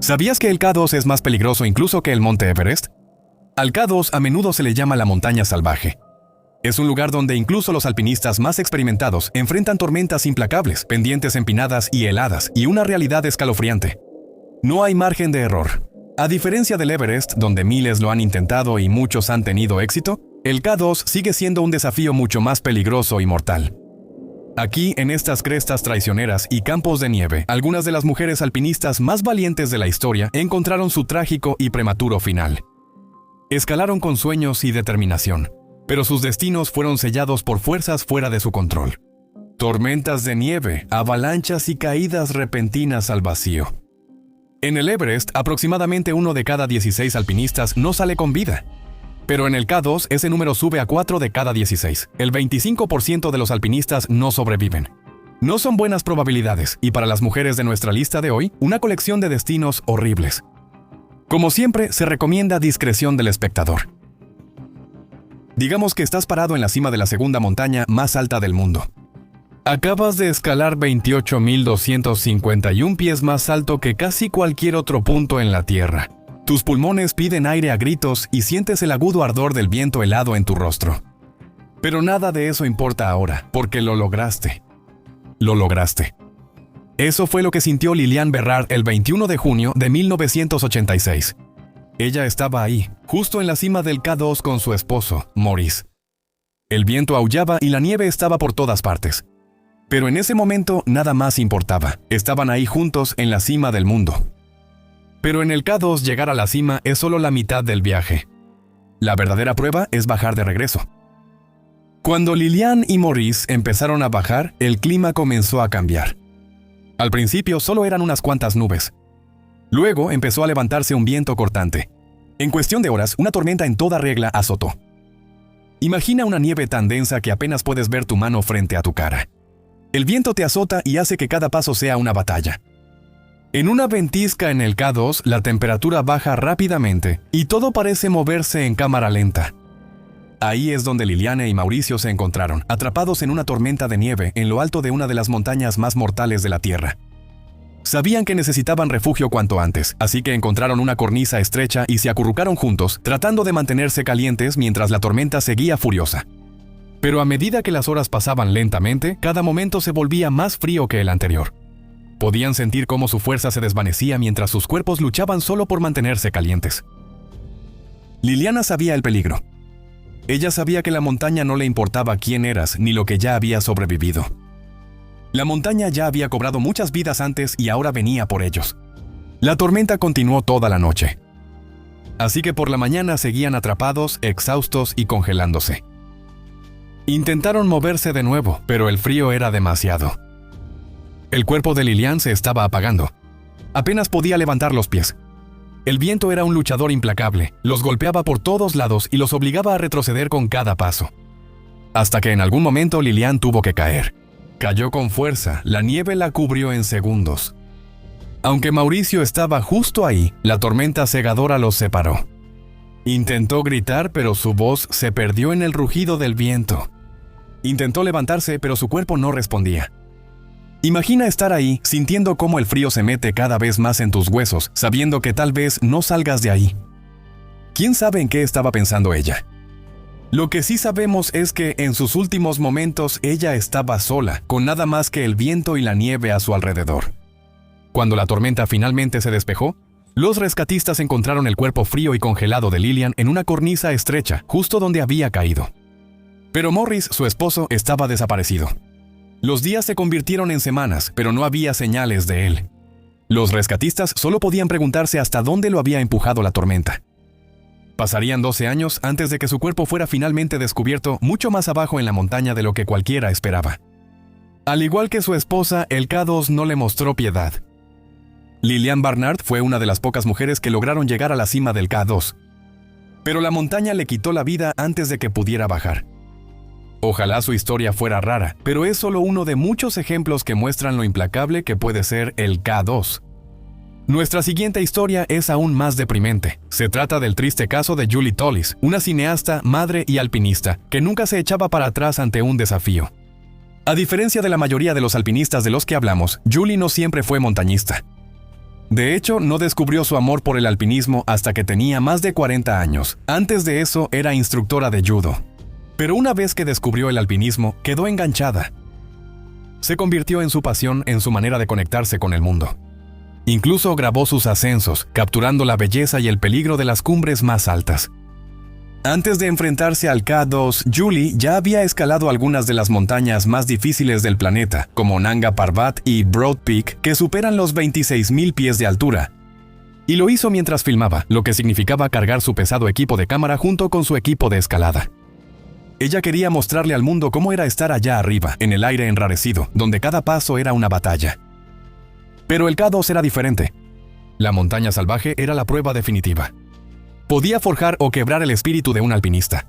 ¿Sabías que el K2 es más peligroso incluso que el Monte Everest? Al K2 a menudo se le llama la montaña salvaje. Es un lugar donde incluso los alpinistas más experimentados enfrentan tormentas implacables, pendientes empinadas y heladas, y una realidad escalofriante. No hay margen de error. A diferencia del Everest, donde miles lo han intentado y muchos han tenido éxito, el K2 sigue siendo un desafío mucho más peligroso y mortal. Aquí, en estas crestas traicioneras y campos de nieve, algunas de las mujeres alpinistas más valientes de la historia encontraron su trágico y prematuro final. Escalaron con sueños y determinación, pero sus destinos fueron sellados por fuerzas fuera de su control. Tormentas de nieve, avalanchas y caídas repentinas al vacío. En el Everest, aproximadamente 1 de cada 16 alpinistas no sale con vida. Pero en el K2 ese número sube a 4 de cada 16. El 25% de los alpinistas no sobreviven. No son buenas probabilidades, y para las mujeres de nuestra lista de hoy, una colección de destinos horribles. Como siempre, se recomienda discreción del espectador. Digamos que estás parado en la cima de la segunda montaña más alta del mundo. Acabas de escalar 28.251 pies más alto que casi cualquier otro punto en la Tierra. Tus pulmones piden aire a gritos y sientes el agudo ardor del viento helado en tu rostro. Pero nada de eso importa ahora, porque lo lograste. Lo lograste. Eso fue lo que sintió Liliane Berrard el 21 de junio de 1986. Ella estaba ahí, justo en la cima del K2 con su esposo, Maurice. El viento aullaba y la nieve estaba por todas partes. Pero en ese momento nada más importaba. Estaban ahí juntos en la cima del mundo. Pero en el K2 llegar a la cima es solo la mitad del viaje. La verdadera prueba es bajar de regreso. Cuando Liliane y Maurice empezaron a bajar, el clima comenzó a cambiar. Al principio solo eran unas cuantas nubes. Luego empezó a levantarse un viento cortante. En cuestión de horas, una tormenta en toda regla azotó. Imagina una nieve tan densa que apenas puedes ver tu mano frente a tu cara. El viento te azota y hace que cada paso sea una batalla. En una ventisca en el K2, la temperatura baja rápidamente y todo parece moverse en cámara lenta. Ahí es donde Liliane y Mauricio se encontraron, atrapados en una tormenta de nieve en lo alto de una de las montañas más mortales de la Tierra. Sabían que necesitaban refugio cuanto antes, así que encontraron una cornisa estrecha y se acurrucaron juntos, tratando de mantenerse calientes mientras la tormenta seguía furiosa. Pero a medida que las horas pasaban lentamente, cada momento se volvía más frío que el anterior. Podían sentir cómo su fuerza se desvanecía mientras sus cuerpos luchaban solo por mantenerse calientes. Liliana sabía el peligro. Ella sabía que la montaña no le importaba quién eras ni lo que ya había sobrevivido. La montaña ya había cobrado muchas vidas antes y ahora venía por ellos. La tormenta continuó toda la noche. Así que por la mañana seguían atrapados, exhaustos y congelándose. Intentaron moverse de nuevo, pero el frío era demasiado. El cuerpo de Liliane se estaba apagando. Apenas podía levantar los pies. El viento era un luchador implacable, los golpeaba por todos lados y los obligaba a retroceder con cada paso. Hasta que en algún momento Liliane tuvo que caer. Cayó con fuerza, la nieve la cubrió en segundos. Aunque Mauricio estaba justo ahí, la tormenta cegadora los separó. Intentó gritar, pero su voz se perdió en el rugido del viento. Intentó levantarse, pero su cuerpo no respondía. Imagina estar ahí, sintiendo cómo el frío se mete cada vez más en tus huesos, sabiendo que tal vez no salgas de ahí. ¿Quién sabe en qué estaba pensando ella? Lo que sí sabemos es que en sus últimos momentos ella estaba sola, con nada más que el viento y la nieve a su alrededor. Cuando la tormenta finalmente se despejó, los rescatistas encontraron el cuerpo frío y congelado de Liliane en una cornisa estrecha, justo donde había caído. Pero Maurice, su esposo, estaba desaparecido. Los días se convirtieron en semanas, pero no había señales de él. Los rescatistas solo podían preguntarse hasta dónde lo había empujado la tormenta. Pasarían 12 años antes de que su cuerpo fuera finalmente descubierto mucho más abajo en la montaña de lo que cualquiera esperaba. Al igual que su esposa, el K2 no le mostró piedad. Liliane Berrard fue una de las pocas mujeres que lograron llegar a la cima del K2. Pero la montaña le quitó la vida antes de que pudiera bajar. Ojalá su historia fuera rara, pero es solo uno de muchos ejemplos que muestran lo implacable que puede ser el K2. Nuestra siguiente historia es aún más deprimente. Se trata del triste caso de Julie Tolles, una cineasta, madre y alpinista, que nunca se echaba para atrás ante un desafío. A diferencia de la mayoría de los alpinistas de los que hablamos, Julie no siempre fue montañista. De hecho, no descubrió su amor por el alpinismo hasta que tenía más de 40 años. Antes de eso, era instructora de judo. Pero una vez que descubrió el alpinismo, quedó enganchada. Se convirtió en su pasión, en su manera de conectarse con el mundo. Incluso grabó sus ascensos, capturando la belleza y el peligro de las cumbres más altas. Antes de enfrentarse al K2, Julie ya había escalado algunas de las montañas más difíciles del planeta, como Nanga Parbat y Broad Peak, que superan los 26,000 pies de altura. Y lo hizo mientras filmaba, lo que significaba cargar su pesado equipo de cámara junto con su equipo de escalada. Ella quería mostrarle al mundo cómo era estar allá arriba, en el aire enrarecido, donde cada paso era una batalla. Pero el K2 era diferente. La montaña salvaje era la prueba definitiva. Podía forjar o quebrar el espíritu de un alpinista.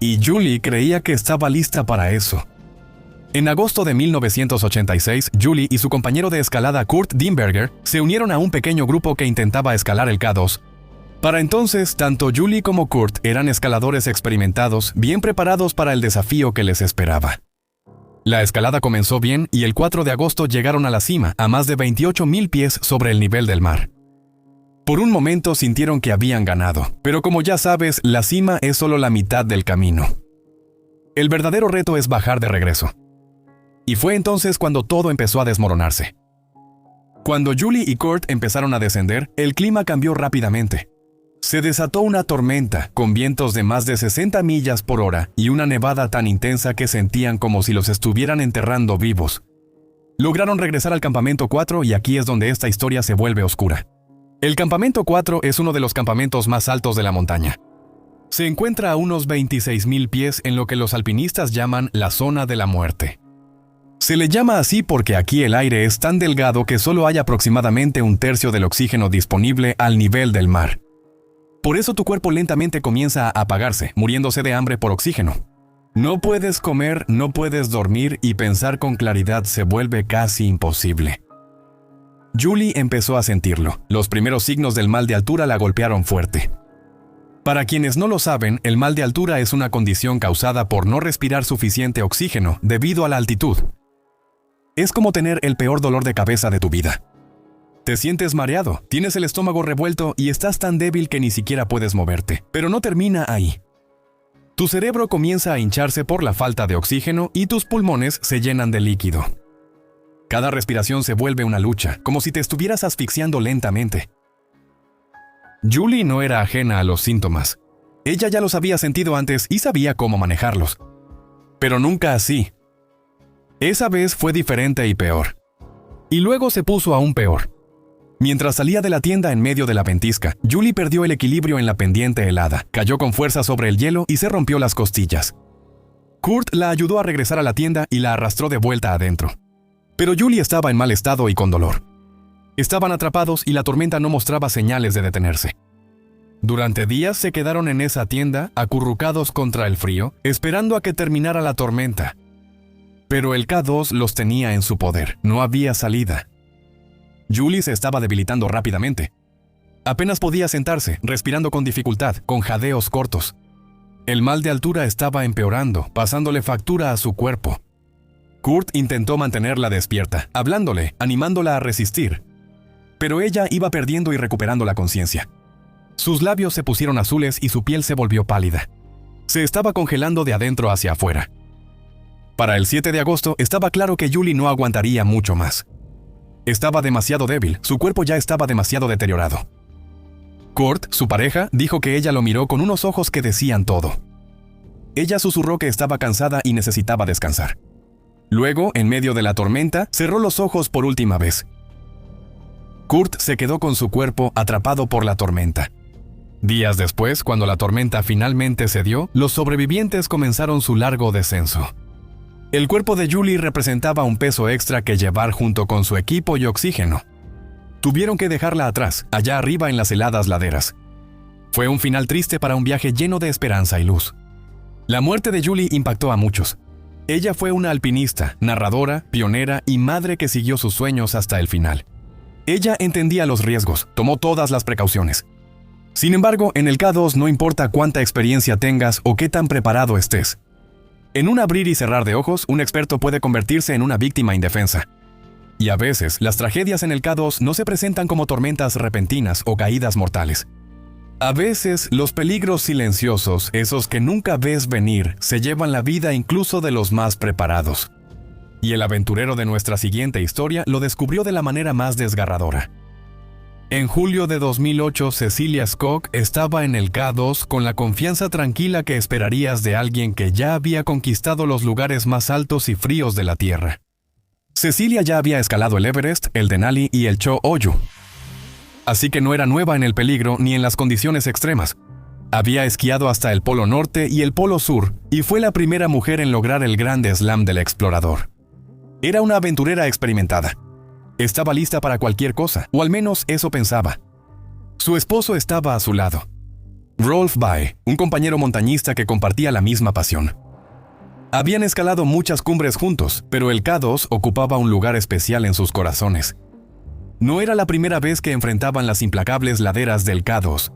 Y Julie creía que estaba lista para eso. En agosto de 1986, Julie y su compañero de escalada Kurt Dimberger se unieron a un pequeño grupo que intentaba escalar el K2. Para entonces, tanto Julie como Kurt eran escaladores experimentados, bien preparados para el desafío que les esperaba. La escalada comenzó bien y el 4 de agosto llegaron a la cima, a más de 28,000 pies sobre el nivel del mar. Por un momento sintieron que habían ganado, pero como ya sabes, la cima es solo la mitad del camino. El verdadero reto es bajar de regreso. Y fue entonces cuando todo empezó a desmoronarse. Cuando Julie y Kurt empezaron a descender, el clima cambió rápidamente. Se desató una tormenta, con vientos de más de 60 millas por hora y una nevada tan intensa que sentían como si los estuvieran enterrando vivos. Lograron regresar al campamento 4 y aquí es donde esta historia se vuelve oscura. El campamento 4 es uno de los campamentos más altos de la montaña. Se encuentra a unos 26,000 pies en lo que los alpinistas llaman la zona de la muerte. Se le llama así porque aquí el aire es tan delgado que solo hay aproximadamente un tercio del oxígeno disponible al nivel del mar. Por eso tu cuerpo lentamente comienza a apagarse, muriéndose de hambre por oxígeno. No puedes comer, no puedes dormir y pensar con claridad se vuelve casi imposible. Julie empezó a sentirlo. Los primeros signos del mal de altura la golpearon fuerte. Para quienes no lo saben, el mal de altura es una condición causada por no respirar suficiente oxígeno debido a la altitud. Es como tener el peor dolor de cabeza de tu vida. Te sientes mareado, tienes el estómago revuelto y estás tan débil que ni siquiera puedes moverte. Pero no termina ahí. Tu cerebro comienza a hincharse por la falta de oxígeno y tus pulmones se llenan de líquido. Cada respiración se vuelve una lucha, como si te estuvieras asfixiando lentamente. Julie no era ajena a los síntomas. Ella ya los había sentido antes y sabía cómo manejarlos. Pero nunca así. Esa vez fue diferente y peor. Y luego se puso aún peor. Mientras salía de la tienda en medio de la ventisca, Julie perdió el equilibrio en la pendiente helada, cayó con fuerza sobre el hielo y se rompió las costillas. Kurt la ayudó a regresar a la tienda y la arrastró de vuelta adentro. Pero Julie estaba en mal estado y con dolor. Estaban atrapados y la tormenta no mostraba señales de detenerse. Durante días se quedaron en esa tienda, acurrucados contra el frío, esperando a que terminara la tormenta. Pero el K2 los tenía en su poder, no había salida. Julie se estaba debilitando rápidamente. Apenas podía sentarse, respirando con dificultad, con jadeos cortos. El mal de altura estaba empeorando, pasándole factura a su cuerpo. Kurt intentó mantenerla despierta, hablándole, animándola a resistir. Pero ella iba perdiendo y recuperando la conciencia. Sus labios se pusieron azules y su piel se volvió pálida. Se estaba congelando de adentro hacia afuera. Para el 7 de agosto estaba claro que Julie no aguantaría mucho más. Estaba demasiado débil, su cuerpo ya estaba demasiado deteriorado. Kurt, su pareja, dijo que ella lo miró con unos ojos que decían todo. Ella susurró que estaba cansada y necesitaba descansar. Luego, en medio de la tormenta, cerró los ojos por última vez. Kurt se quedó con su cuerpo atrapado por la tormenta. Días después, cuando la tormenta finalmente cedió, los sobrevivientes comenzaron su largo descenso. El cuerpo de Julie representaba un peso extra que llevar junto con su equipo y oxígeno. Tuvieron que dejarla atrás, allá arriba en las heladas laderas. Fue un final triste para un viaje lleno de esperanza y luz. La muerte de Julie impactó a muchos. Ella fue una alpinista, narradora, pionera y madre que siguió sus sueños hasta el final. Ella entendía los riesgos, tomó todas las precauciones. Sin embargo, en el K2 no importa cuánta experiencia tengas o qué tan preparado estés. En un abrir y cerrar de ojos, un experto puede convertirse en una víctima indefensa. Y a veces, las tragedias en el K2 no se presentan como tormentas repentinas o caídas mortales. A veces, los peligros silenciosos, esos que nunca ves venir, se llevan la vida incluso de los más preparados. Y el aventurero de nuestra siguiente historia lo descubrió de la manera más desgarradora. En julio de 2008, Cecilia Skog estaba en el K2 con la confianza tranquila que esperarías de alguien que ya había conquistado los lugares más altos y fríos de la Tierra. Cecilia ya había escalado el Everest, el Denali y el Cho Oyu. Así que no era nueva en el peligro ni en las condiciones extremas. Había esquiado hasta el Polo Norte y el Polo Sur y fue la primera mujer en lograr el Grande Slam del explorador. Era una aventurera experimentada. Estaba lista para cualquier cosa, o al menos eso pensaba. Su esposo estaba a su lado. Rolf Bae, un compañero montañista que compartía la misma pasión. Habían escalado muchas cumbres juntos, pero el K2 ocupaba un lugar especial en sus corazones. No era la primera vez que enfrentaban las implacables laderas del K2.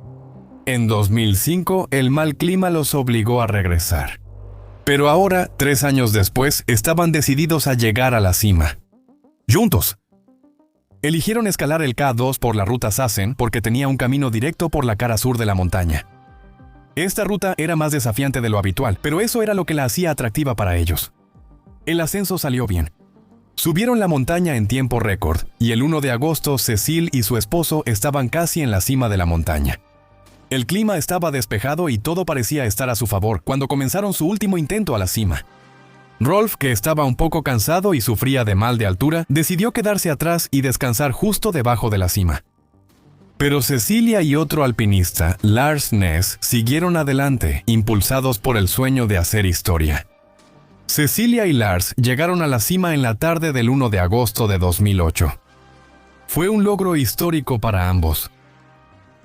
En 2005, el mal clima los obligó a regresar. Pero ahora, 3 años después, estaban decididos a llegar a la cima. ¡Juntos! Eligieron escalar el K2 por la ruta Sassen porque tenía un camino directo por la cara sur de la montaña. Esta ruta era más desafiante de lo habitual, pero eso era lo que la hacía atractiva para ellos. El ascenso salió bien. Subieron la montaña en tiempo récord, y el 1 de agosto Cecil y su esposo estaban casi en la cima de la montaña. El clima estaba despejado y todo parecía estar a su favor cuando comenzaron su último intento a la cima. Rolf, que estaba un poco cansado y sufría de mal de altura, decidió quedarse atrás y descansar justo debajo de la cima. Pero Cecilia y otro alpinista, Lars Ness, siguieron adelante, impulsados por el sueño de hacer historia. Cecilia y Lars llegaron a la cima en la tarde del 1 de agosto de 2008. Fue un logro histórico para ambos.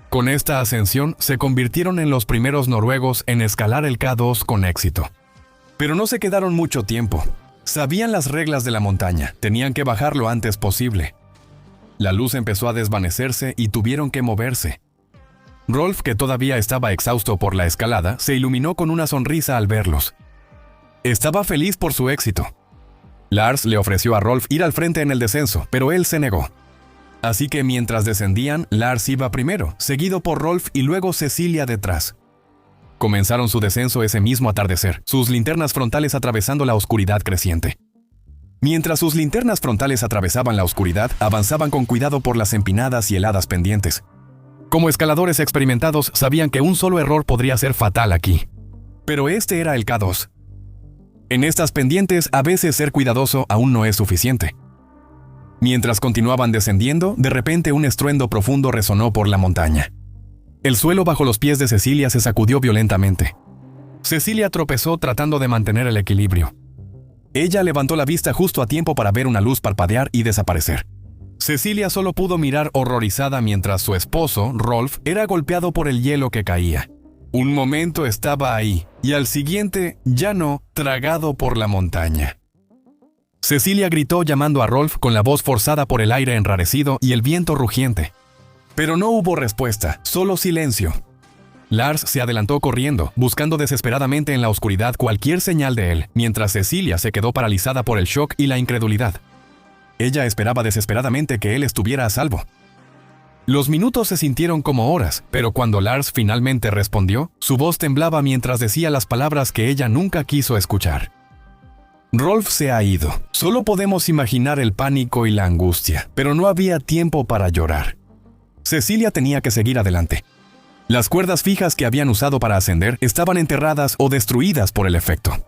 Con esta ascensión, se convirtieron en los primeros noruegos en escalar el K2 con éxito. Pero no se quedaron mucho tiempo. Sabían las reglas de la montaña, tenían que bajar lo antes posible. La luz empezó a desvanecerse y tuvieron que moverse. Rolf, que todavía estaba exhausto por la escalada, se iluminó con una sonrisa al verlos. Estaba feliz por su éxito. Lars le ofreció a Rolf ir al frente en el descenso, pero él se negó. Así que mientras descendían, Lars iba primero, seguido por Rolf y luego Cecilia detrás. Comenzaron su descenso ese mismo atardecer, sus linternas frontales atravesando la oscuridad creciente. Mientras sus linternas frontales atravesaban la oscuridad, avanzaban con cuidado por las empinadas y heladas pendientes. Como escaladores experimentados, sabían que un solo error podría ser fatal aquí. Pero este era el K2. En estas pendientes, a veces ser cuidadoso aún no es suficiente. Mientras continuaban descendiendo, de repente un estruendo profundo resonó por la montaña. El suelo bajo los pies de Cecilia se sacudió violentamente. Cecilia tropezó tratando de mantener el equilibrio. Ella levantó la vista justo a tiempo para ver una luz parpadear y desaparecer. Cecilia solo pudo mirar horrorizada mientras su esposo, Rolf, era golpeado por el hielo que caía. Un momento estaba ahí, y al siguiente, ya no, tragado por la montaña. Cecilia gritó llamando a Rolf con la voz forzada por el aire enrarecido y el viento rugiente. Pero no hubo respuesta, solo silencio. Lars se adelantó corriendo, buscando desesperadamente en la oscuridad cualquier señal de él, mientras Cecilia se quedó paralizada por el shock y la incredulidad. Ella esperaba desesperadamente que él estuviera a salvo. Los minutos se sintieron como horas, pero cuando Lars finalmente respondió, su voz temblaba mientras decía las palabras que ella nunca quiso escuchar. Rolf se ha ido. Solo podemos imaginar el pánico y la angustia, pero no había tiempo para llorar. Cecilia tenía que seguir adelante. Las cuerdas fijas que habían usado para ascender estaban enterradas o destruidas por el efecto.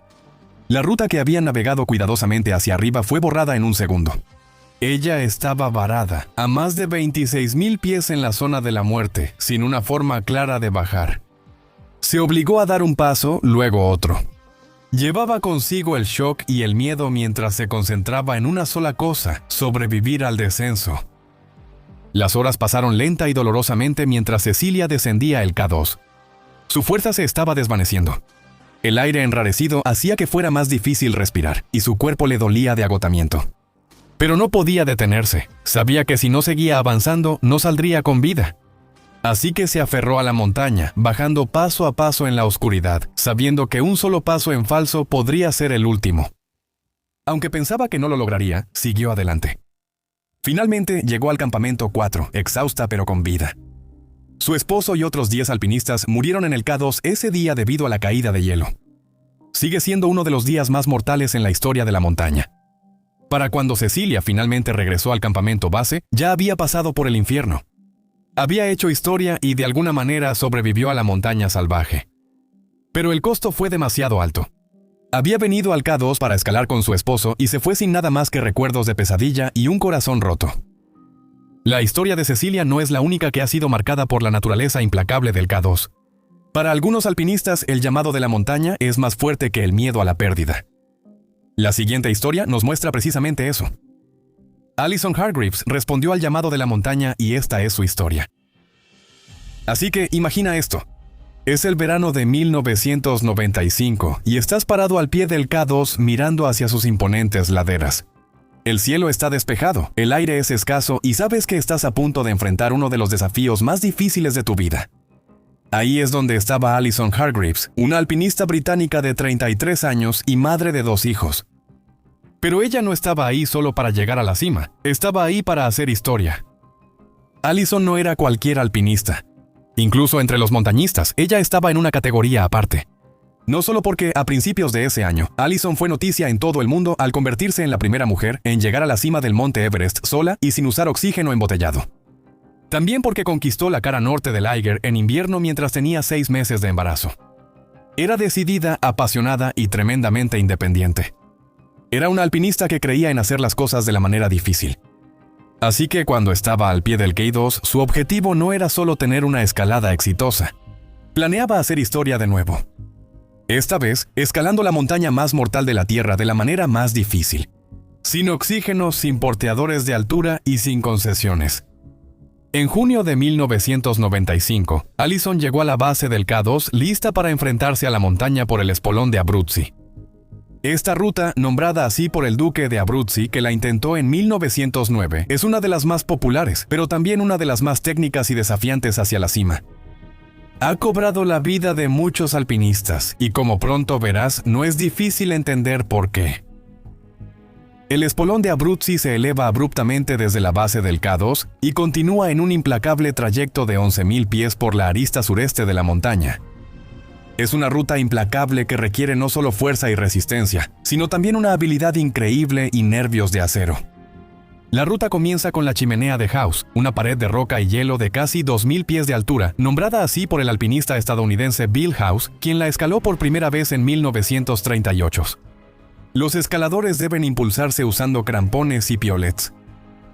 La ruta que habían navegado cuidadosamente hacia arriba fue borrada en un segundo. Ella estaba varada, a más de 26,000 pies en la zona de la muerte, sin una forma clara de bajar. Se obligó a dar un paso, luego otro. Llevaba consigo el shock y el miedo mientras se concentraba en una sola cosa: sobrevivir al descenso. Las horas pasaron lenta y dolorosamente mientras Cecilia descendía el K2. Su fuerza se estaba desvaneciendo. El aire enrarecido hacía que fuera más difícil respirar, y su cuerpo le dolía de agotamiento. Pero no podía detenerse. Sabía que si no seguía avanzando, no saldría con vida. Así que se aferró a la montaña, bajando paso a paso en la oscuridad, sabiendo que un solo paso en falso podría ser el último. Aunque pensaba que no lo lograría, siguió adelante. Finalmente llegó al campamento 4, exhausta pero con vida. Su esposo y otros 10 alpinistas murieron en el K2 ese día debido a la caída de hielo. Sigue siendo uno de los días más mortales en la historia de la montaña. Para cuando Cecilia finalmente regresó al campamento base, ya había pasado por el infierno. Había hecho historia y de alguna manera sobrevivió a la montaña salvaje. Pero el costo fue demasiado alto. Había venido al K2 para escalar con su esposo y se fue sin nada más que recuerdos de pesadilla y un corazón roto. La historia de Cecilia no es la única que ha sido marcada por la naturaleza implacable del K2. Para algunos alpinistas, el llamado de la montaña es más fuerte que el miedo a la pérdida. La siguiente historia nos muestra precisamente eso. Alison Hargreaves respondió al llamado de la montaña y esta es su historia. Así que imagina esto. Es el verano de 1995 y estás parado al pie del K2 mirando hacia sus imponentes laderas. El cielo está despejado, el aire es escaso y sabes que estás a punto de enfrentar uno de los desafíos más difíciles de tu vida. Ahí es donde estaba Alison Hargreaves, una alpinista británica de 33 años y madre de 2 hijos. Pero ella no estaba ahí solo para llegar a la cima, estaba ahí para hacer historia. Alison no era cualquier alpinista. Incluso entre los montañistas, ella estaba en una categoría aparte. No solo porque a principios de ese año, Alison fue noticia en todo el mundo al convertirse en la primera mujer en llegar a la cima del monte Everest sola y sin usar oxígeno embotellado. También porque conquistó la cara norte del Eiger en invierno mientras tenía 6 meses de embarazo. Era decidida, apasionada y tremendamente independiente. Era una alpinista que creía en hacer las cosas de la manera difícil. Así que cuando estaba al pie del K2, su objetivo no era solo tener una escalada exitosa. Planeaba hacer historia de nuevo. Esta vez, escalando la montaña más mortal de la Tierra de la manera más difícil. Sin oxígeno, sin porteadores de altura y sin concesiones. En junio de 1995, Alison llegó a la base del K2 lista para enfrentarse a la montaña por el espolón de Abruzzi. Esta ruta, nombrada así por el duque de Abruzzi, que la intentó en 1909, es una de las más populares, pero también una de las más técnicas y desafiantes hacia la cima. Ha cobrado la vida de muchos alpinistas, y como pronto verás, no es difícil entender por qué. El espolón de Abruzzi se eleva abruptamente desde la base del K2 y continúa en un implacable trayecto de 11.000 pies por la arista sureste de la montaña. Es una ruta implacable que requiere no solo fuerza y resistencia, sino también una habilidad increíble y nervios de acero. La ruta comienza con la chimenea de House, una pared de roca y hielo de casi 2.000 pies de altura, nombrada así por el alpinista estadounidense Bill House, quien la escaló por primera vez en 1938. Los escaladores deben impulsarse usando crampones y piolets.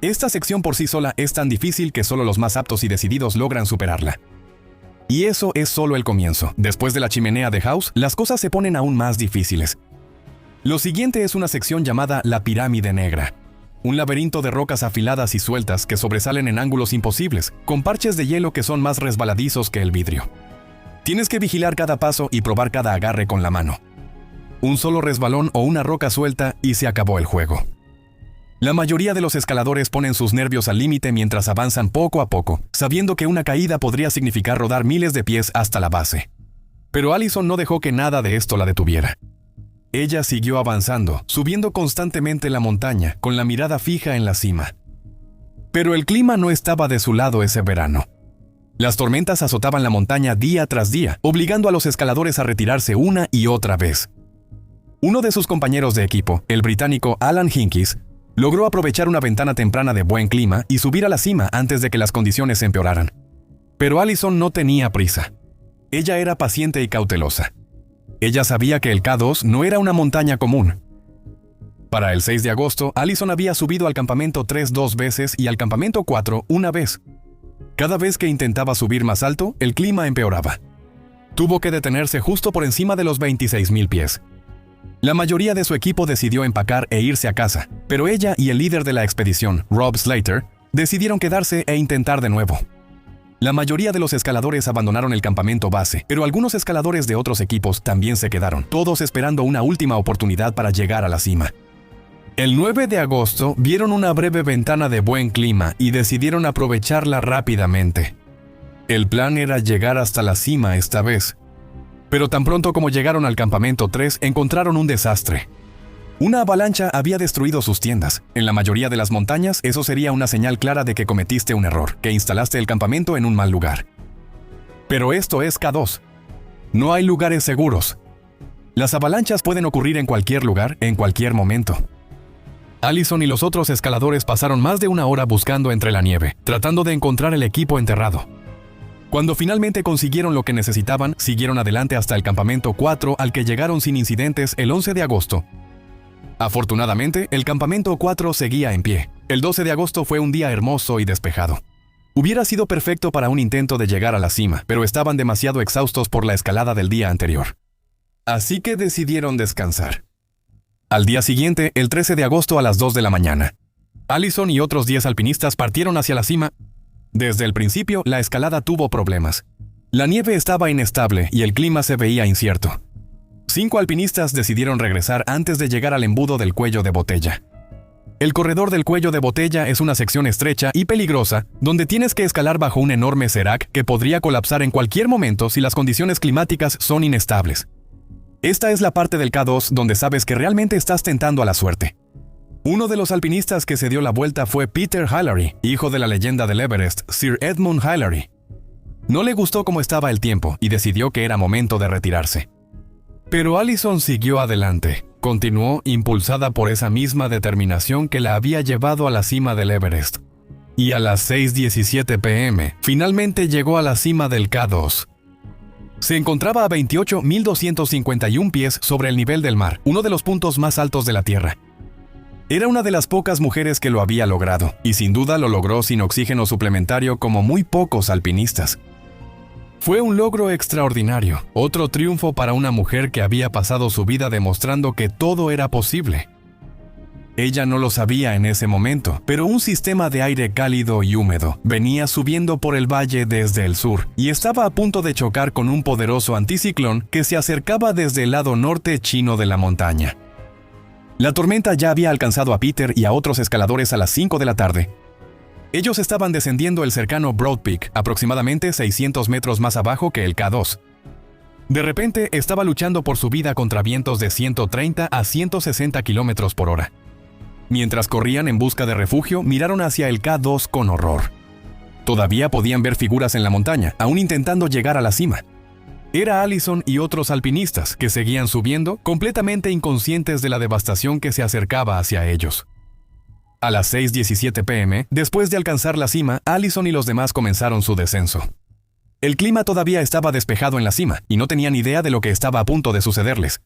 Esta sección por sí sola es tan difícil que solo los más aptos y decididos logran superarla. Y eso es solo el comienzo. Después de la chimenea de House, las cosas se ponen aún más difíciles. Lo siguiente es una sección llamada la Pirámide Negra. Un laberinto de rocas afiladas y sueltas que sobresalen en ángulos imposibles, con parches de hielo que son más resbaladizos que el vidrio. Tienes que vigilar cada paso y probar cada agarre con la mano. Un solo resbalón o una roca suelta y se acabó el juego. La mayoría de los escaladores ponen sus nervios al límite mientras avanzan poco a poco, sabiendo que una caída podría significar rodar miles de pies hasta la base. Pero Alison no dejó que nada de esto la detuviera. Ella siguió avanzando, subiendo constantemente la montaña, con la mirada fija en la cima. Pero el clima no estaba de su lado ese verano. Las tormentas azotaban la montaña día tras día, obligando a los escaladores a retirarse una y otra vez. Uno de sus compañeros de equipo, el británico Alan Hinkis, logró aprovechar una ventana temprana de buen clima y subir a la cima antes de que las condiciones empeoraran. Pero Alison no tenía prisa. Ella era paciente y cautelosa. Ella sabía que el K2 no era una montaña común. Para el 6 de agosto, Alison había subido al campamento 3 2 veces y al campamento 4 una vez. Cada vez que intentaba subir más alto, el clima empeoraba. Tuvo que detenerse justo por encima de los 26.000 pies. La mayoría de su equipo decidió empacar e irse a casa, pero ella y el líder de la expedición, Rob Slater, decidieron quedarse e intentar de nuevo. La mayoría de los escaladores abandonaron el campamento base, pero algunos escaladores de otros equipos también se quedaron, todos esperando una última oportunidad para llegar a la cima. El 9 de agosto vieron una breve ventana de buen clima y decidieron aprovecharla rápidamente. El plan era llegar hasta la cima esta vez. Pero tan pronto como llegaron al campamento 3, encontraron un desastre. Una avalancha había destruido sus tiendas. En la mayoría de las montañas, eso sería una señal clara de que cometiste un error, que instalaste el campamento en un mal lugar. Pero esto es K2. No hay lugares seguros. Las avalanchas pueden ocurrir en cualquier lugar, en cualquier momento. Allison y los otros escaladores pasaron más de una hora buscando entre la nieve, tratando de encontrar el equipo enterrado. Cuando finalmente consiguieron lo que necesitaban, siguieron adelante hasta el campamento 4, al que llegaron sin incidentes el 11 de agosto. Afortunadamente, el campamento 4 seguía en pie. El 12 de agosto fue un día hermoso y despejado. Hubiera sido perfecto para un intento de llegar a la cima, pero estaban demasiado exhaustos por la escalada del día anterior. Así que decidieron descansar. Al día siguiente, el 13 de agosto a las 2 de la mañana, Allison y otros 10 alpinistas partieron hacia la cima. Desde el principio, la escalada tuvo problemas. La nieve estaba inestable y el clima se veía incierto. 5 alpinistas decidieron regresar antes de llegar al embudo del cuello de botella. El corredor del cuello de botella es una sección estrecha y peligrosa, donde tienes que escalar bajo un enorme serac que podría colapsar en cualquier momento si las condiciones climáticas son inestables. Esta es la parte del K2 donde sabes que realmente estás tentando a la suerte. Uno de los alpinistas que se dio la vuelta fue Peter Hillary, hijo de la leyenda del Everest, Sir Edmund Hillary. No le gustó cómo estaba el tiempo y decidió que era momento de retirarse. Pero Allison siguió adelante. Continuó impulsada por esa misma determinación que la había llevado a la cima del Everest. Y a las 6:17 p.m., finalmente llegó a la cima del K2. Se encontraba a 28.251 pies sobre el nivel del mar, uno de los puntos más altos de la Tierra. Era una de las pocas mujeres que lo había logrado, y sin duda lo logró sin oxígeno suplementario como muy pocos alpinistas. Fue un logro extraordinario, otro triunfo para una mujer que había pasado su vida demostrando que todo era posible. Ella no lo sabía en ese momento, pero un sistema de aire cálido y húmedo venía subiendo por el valle desde el sur y estaba a punto de chocar con un poderoso anticiclón que se acercaba desde el lado norte chino de la montaña. La tormenta ya había alcanzado a Peter y a otros escaladores a las 5 de la tarde. Ellos estaban descendiendo el cercano Broad Peak, aproximadamente 600 metros más abajo que el K2. De repente, estaba luchando por su vida contra vientos de 130 a 160 kilómetros por hora. Mientras corrían en busca de refugio, miraron hacia el K2 con horror. Todavía podían ver figuras en la montaña, aún intentando llegar a la cima. Era Allison y otros alpinistas que seguían subiendo, completamente inconscientes de la devastación que se acercaba hacia ellos. A las 6:17 p.m., después de alcanzar la cima, Allison y los demás comenzaron su descenso. El clima todavía estaba despejado en la cima y no tenían idea de lo que estaba a punto de sucederles.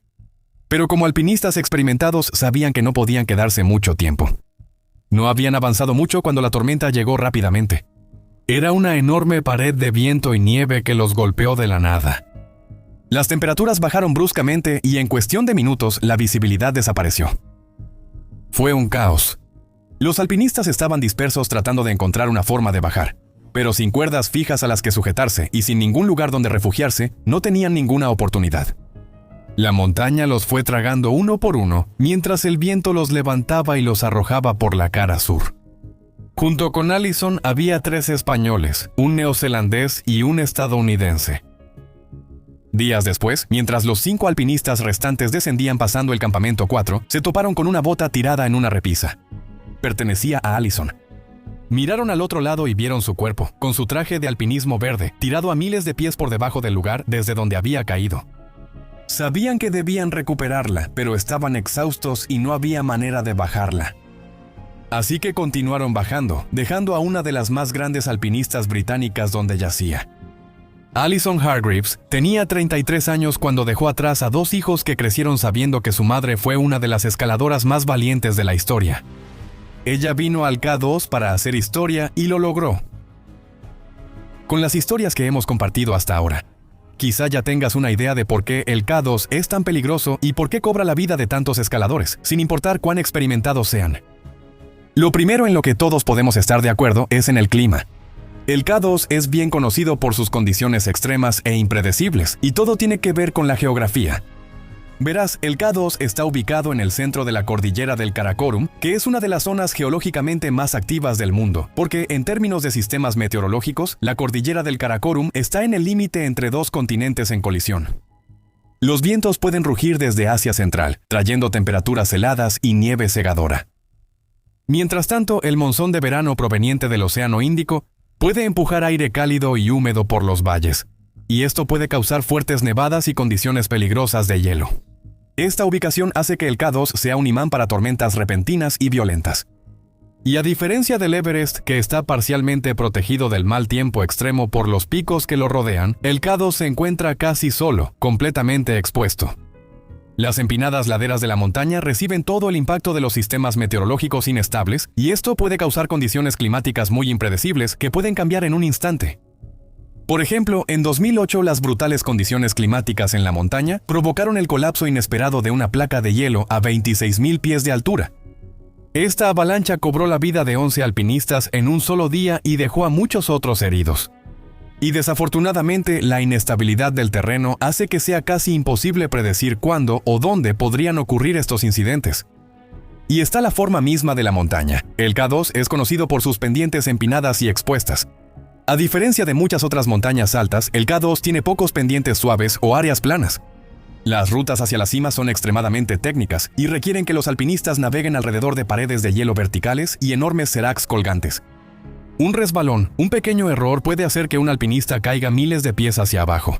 Pero como alpinistas experimentados sabían que no podían quedarse mucho tiempo. No habían avanzado mucho cuando la tormenta llegó rápidamente. Era una enorme pared de viento y nieve que los golpeó de la nada. Las temperaturas bajaron bruscamente y en cuestión de minutos la visibilidad desapareció. Fue un caos. Los alpinistas estaban dispersos tratando de encontrar una forma de bajar, pero sin cuerdas fijas a las que sujetarse y sin ningún lugar donde refugiarse, no tenían ninguna oportunidad. La montaña los fue tragando uno por uno, mientras el viento los levantaba y los arrojaba por la cara sur. Junto con Allison había 3 españoles, un neozelandés y un estadounidense. Días después, mientras los 5 alpinistas restantes descendían pasando el campamento 4, se toparon con una bota tirada en una repisa. Pertenecía a Allison. Miraron al otro lado y vieron su cuerpo, con su traje de alpinismo verde, tirado a miles de pies por debajo del lugar desde donde había caído. Sabían que debían recuperarla, pero estaban exhaustos y no había manera de bajarla. Así que continuaron bajando, dejando a una de las más grandes alpinistas británicas donde yacía. Allison Hargreaves tenía 33 años cuando dejó atrás a 2 hijos que crecieron sabiendo que su madre fue una de las escaladoras más valientes de la historia. Ella vino al K2 para hacer historia y lo logró. Con las historias que hemos compartido hasta ahora, quizá ya tengas una idea de por qué el K2 es tan peligroso y por qué cobra la vida de tantos escaladores, sin importar cuán experimentados sean. Lo primero en lo que todos podemos estar de acuerdo es en el clima. El K2 es bien conocido por sus condiciones extremas e impredecibles, y todo tiene que ver con la geografía. Verás, el K2 está ubicado en el centro de la cordillera del Karakorum, que es una de las zonas geológicamente más activas del mundo, porque en términos de sistemas meteorológicos, la cordillera del Karakorum está en el límite entre 2 continentes en colisión. Los vientos pueden rugir desde Asia Central, trayendo temperaturas heladas y nieve cegadora. Mientras tanto, el monzón de verano proveniente del Océano Índico puede empujar aire cálido y húmedo por los valles, y esto puede causar fuertes nevadas y condiciones peligrosas de hielo. Esta ubicación hace que el K2 sea un imán para tormentas repentinas y violentas. Y a diferencia del Everest, que está parcialmente protegido del mal tiempo extremo por los picos que lo rodean, el K2 se encuentra casi solo, completamente expuesto. Las empinadas laderas de la montaña reciben todo el impacto de los sistemas meteorológicos inestables, y esto puede causar condiciones climáticas muy impredecibles que pueden cambiar en un instante. Por ejemplo, en 2008 las brutales condiciones climáticas en la montaña provocaron el colapso inesperado de una placa de hielo a 26.000 pies de altura. Esta avalancha cobró la vida de 11 alpinistas en un solo día y dejó a muchos otros heridos. Y desafortunadamente, la inestabilidad del terreno hace que sea casi imposible predecir cuándo o dónde podrían ocurrir estos incidentes. Y está la forma misma de la montaña. El K2 es conocido por sus pendientes empinadas y expuestas. A diferencia de muchas otras montañas altas, el K2 tiene pocos pendientes suaves o áreas planas. Las rutas hacia la cima son extremadamente técnicas y requieren que los alpinistas naveguen alrededor de paredes de hielo verticales y enormes seracs colgantes. Un resbalón, un pequeño error puede hacer que un alpinista caiga miles de pies hacia abajo.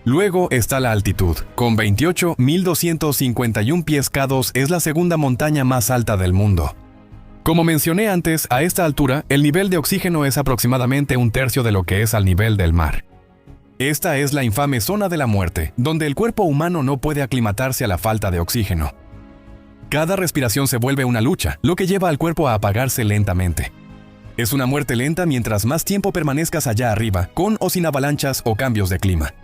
Luego está la altitud. Con 28.251 pies, K2 es la segunda montaña más alta del mundo. Como mencioné antes, a esta altura, el nivel de oxígeno es aproximadamente un tercio de lo que es al nivel del mar. Esta es la infame zona de la muerte, donde el cuerpo humano no puede aclimatarse a la falta de oxígeno. Cada respiración se vuelve una lucha, lo que lleva al cuerpo a apagarse lentamente. Es una muerte lenta mientras más tiempo permanezcas allá arriba, con o sin avalanchas o cambios de clima.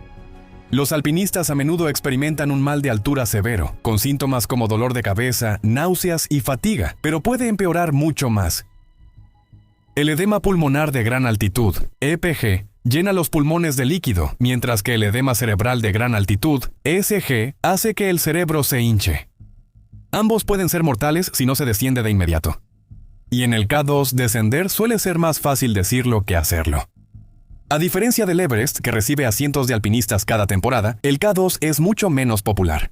Los alpinistas a menudo experimentan un mal de altura severo, con síntomas como dolor de cabeza, náuseas y fatiga, pero puede empeorar mucho más. El edema pulmonar de gran altitud, EPG, llena los pulmones de líquido, mientras que el edema cerebral de gran altitud, ESG, hace que el cerebro se hinche. Ambos pueden ser mortales si no se desciende de inmediato. Y en el K2 descender suele ser más fácil decirlo que hacerlo. A diferencia del Everest, que recibe a cientos de alpinistas cada temporada, el K2 es mucho menos popular.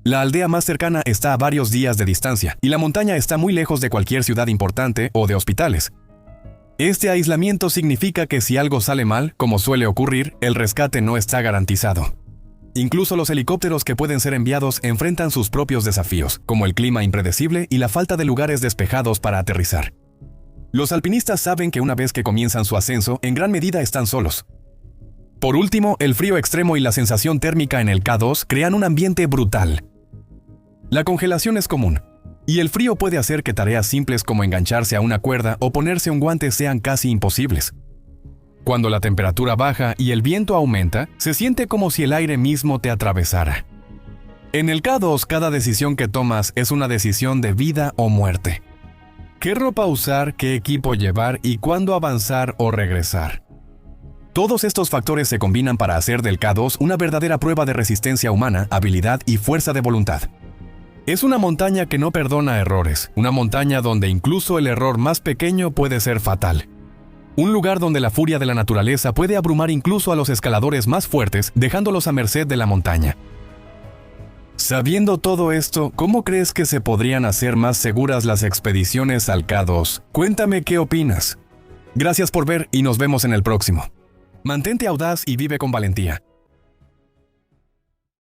La aldea más cercana está a varios días de distancia, y la montaña está muy lejos de cualquier ciudad importante o de hospitales. Este aislamiento significa que si algo sale mal, como suele ocurrir, el rescate no está garantizado. Incluso los helicópteros que pueden ser enviados enfrentan sus propios desafíos, como el clima impredecible y la falta de lugares despejados para aterrizar. Los alpinistas saben que una vez que comienzan su ascenso, en gran medida están solos. Por último, el frío extremo y la sensación térmica en el K2 crean un ambiente brutal. La congelación es común, y el frío puede hacer que tareas simples como engancharse a una cuerda o ponerse un guante sean casi imposibles. Cuando la temperatura baja y el viento aumenta, se siente como si el aire mismo te atravesara. En el K2, cada decisión que tomas es una decisión de vida o muerte. ¿Qué ropa usar, qué equipo llevar y cuándo avanzar o regresar? Todos estos factores se combinan para hacer del K2 una verdadera prueba de resistencia humana, habilidad y fuerza de voluntad. Es una montaña que no perdona errores, una montaña donde incluso el error más pequeño puede ser fatal. Un lugar donde la furia de la naturaleza puede abrumar incluso a los escaladores más fuertes, dejándolos a merced de la montaña. Sabiendo todo esto, ¿cómo crees que se podrían hacer más seguras las expediciones al K2? Cuéntame qué opinas. Gracias por ver y nos vemos en el próximo. Mantente audaz y vive con valentía.